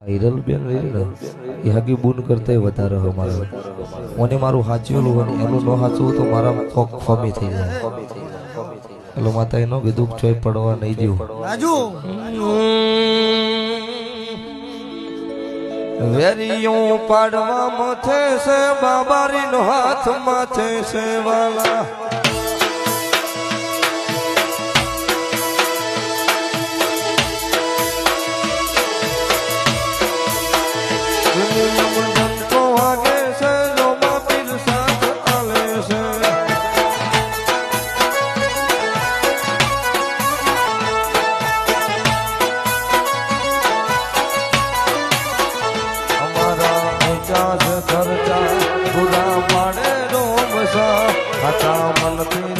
હિરલ બેન એ હગી બૂન કરતા વધારે હોય મારે મને મારું સાચવેલું હોય એનું ન સાચવું તો મારા પગ ફમી થઈ જાય એટલે માતા એનો કીધું ચોય પડવા નહીં દેવું વેરિયું પાડવા મથે છે બાબારી નો હાથ માથે છે વાલા ખર્ચા પૂરા પાડે રોમ સા મન